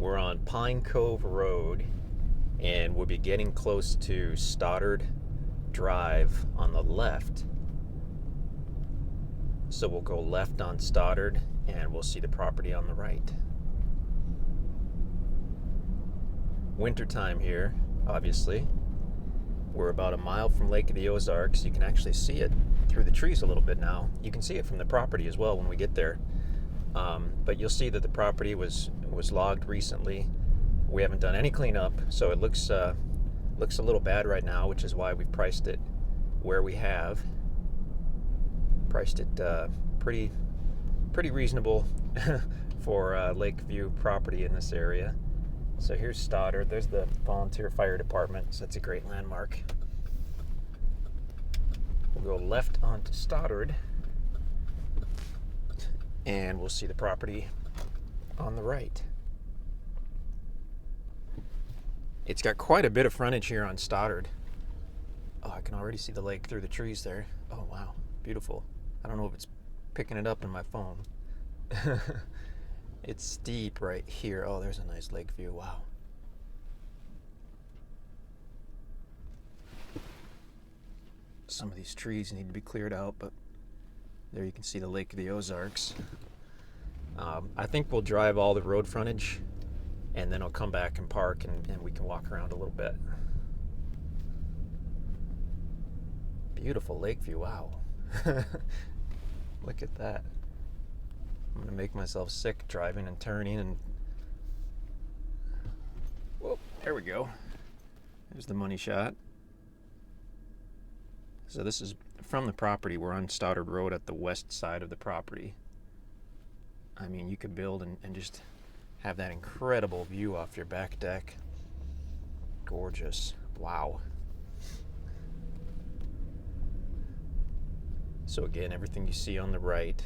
We're on Pine Cove Road, and we'll be getting close to Stoddard Drive on the left. So we'll go left on Stoddard, and we'll see the property on the right. Wintertime here, obviously. We're about a mile from Lake of the Ozarks. You can actually see it through the trees a little bit now. You can see it from the property as well when we get there. But you'll see that the property was logged recently. We haven't done any cleanup, so it looks a little bad right now, which is why we've priced it where we have. Priced it pretty reasonable for Lakeview property in this area. So here's Stoddard. There's the volunteer fire department, so that's a great landmark. We'll go left onto Stoddard, and we'll see the property on the right. It's got quite a bit of frontage here on Stoddard. Oh, I can already see the lake through the trees there. Oh, wow. Beautiful. I don't know if it's picking it up in my phone. It's steep right here. Oh, there's a nice lake view. Wow. Some of these trees need to be cleared out, but there you can see the Lake of the Ozarks. I think we'll drive all the road frontage, and then I'll come back and park, and we can walk around a little bit. Beautiful lake view. Wow. Look at that. I'm going to make myself sick driving and turning, and whoa, there we go. There's the money shot. So this is from the property. We're on Stoddard Road at the west side of the property. I mean, you could build and just have that incredible view off your back deck. Gorgeous. Wow. So again, everything you see on the right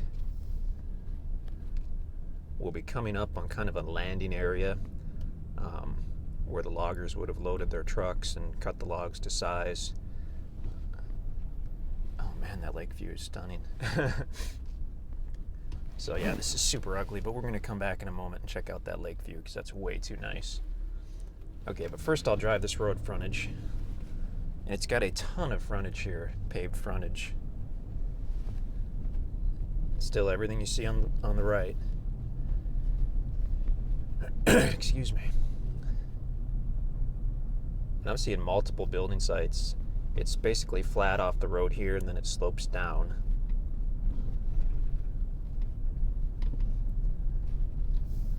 will be coming up on kind of a landing area where the loggers would have loaded their trucks and cut the logs to size. Oh man, that lake view is stunning. So yeah, this is super ugly, but we're going to come back in a moment and check out that lake view because that's way too nice. Okay, but first I'll drive this road frontage. And it's got a ton of frontage here, paved frontage. Still everything you see on the right. Excuse me. And I'm seeing multiple building sites. It's basically flat off the road here, and then it slopes down.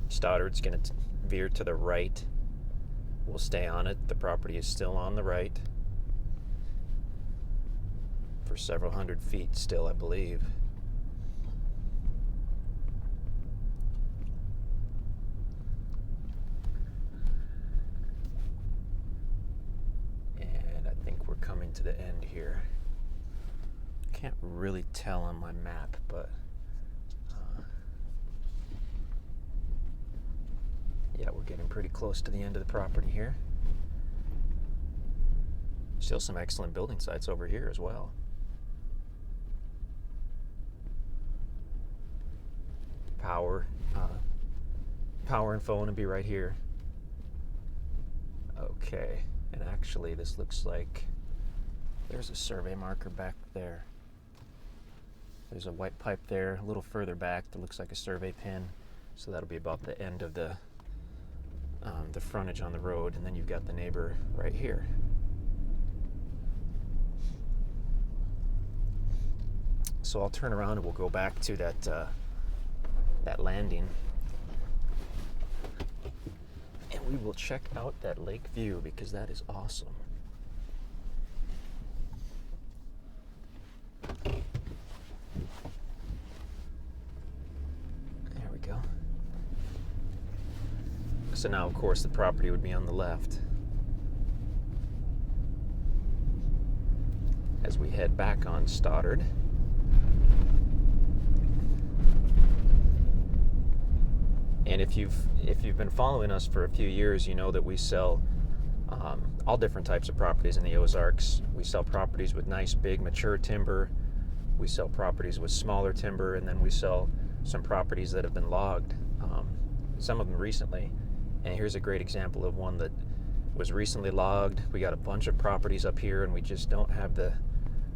Stoddard's going to veer to the right. We'll stay on it. The property is still on the right for several hundred feet still, I believe. Coming to the end here. Can't really tell on my map, but yeah, we're getting pretty close to the end of the property here. Still some excellent building sites over here as well. Power and phone will be right here. Okay, and actually this looks like there's a survey marker back there. There's a white pipe there a little further back that looks like a survey pin. So that'll be about the end of the frontage on the road, and then you've got the neighbor right here. So I'll turn around and we'll go back to that landing, and we will check out that lake view because that is awesome. So now, of course, the property would be on the left. As we head back on Stoddard. And if you've been following us for a few years, you know that we sell all different types of properties in the Ozarks. We sell properties with nice, big, mature timber. We sell properties with smaller timber, and then we sell some properties that have been logged, some of them recently. And here's a great example of one that was recently logged. We got a bunch of properties up here, and we just don't have the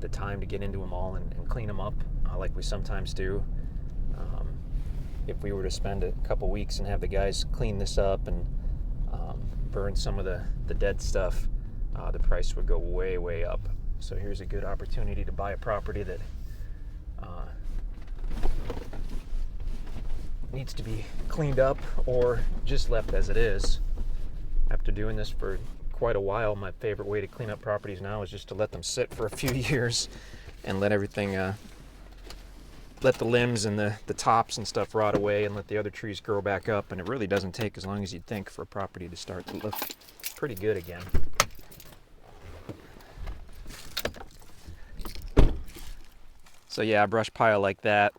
time to get into them all and clean them up like we sometimes do. If we were to spend a couple weeks and have the guys clean this up and burn some of the dead stuff, the price would go way, way up. So here's a good opportunity to buy a property that needs to be cleaned up or just left as it is. After doing this for quite a while, my favorite way to clean up properties now is just to let them sit for a few years and let everything, let the limbs and the tops and stuff rot away and let the other trees grow back up. And it really doesn't take as long as you'd think for a property to start to look pretty good again. So yeah, a brush pile like that,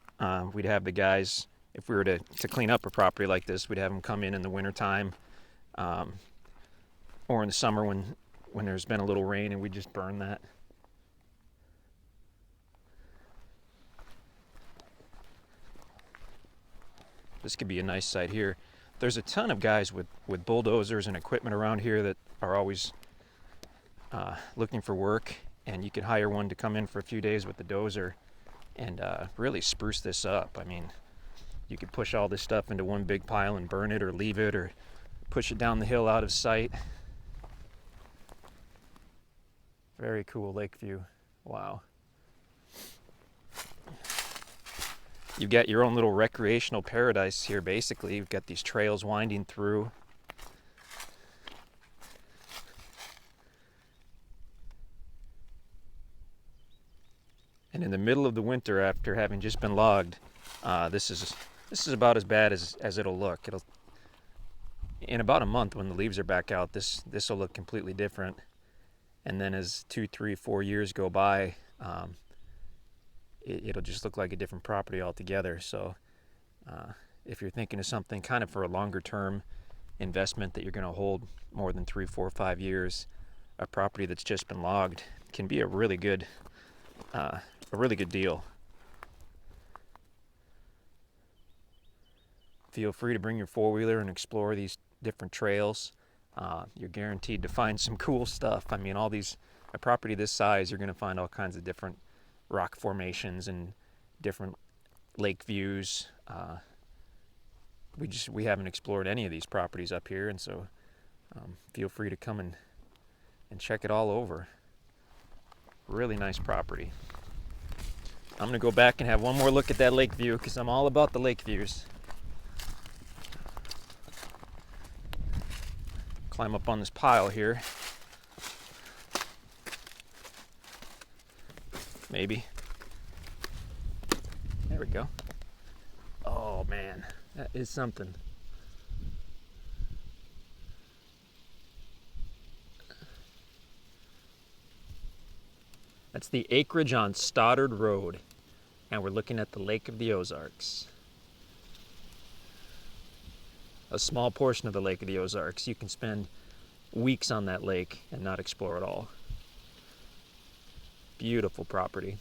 we'd have the guys, if we were to clean up a property like this, we'd have them come in the wintertime, or in the summer when there's been a little rain, and we just burn that. This could be a nice site here. There's a ton of guys with bulldozers and equipment around here that are always looking for work, and you could hire one to come in for a few days with the dozer and really spruce this up. I mean, you could push all this stuff into one big pile and burn it or leave it or push it down the hill out of sight. Very cool lake view. Wow. You've got your own little recreational paradise here, basically. You've got these trails winding through. And in the middle of the winter, after having just been logged, this is about as bad as it'll look. In about a month, when the leaves are back out, this will look completely different. And then as 2, 3, 4 years go by, it'll just look like a different property altogether. So if you're thinking of something kind of for a longer term investment that you're going to hold more than 3, 4, 5 years, a property that's just been logged can be a really good deal. Feel free to bring your four-wheeler and explore these different trails. You're guaranteed to find some cool stuff. I mean, a property this size, you're going to find all kinds of different rock formations and different lake views. We haven't explored any of these properties up here, and so feel free to come and check it all over. Really nice property. I'm going to go back and have one more look at that lake view because I'm all about the lake views. Climb up on this pile here. Maybe. There we go. Oh man, that is something. That's the acreage on Stoddard Road, and we're looking at the Lake of the Ozarks. A small portion of the Lake of the Ozarks. You can spend weeks on that lake and not explore it all. Beautiful property.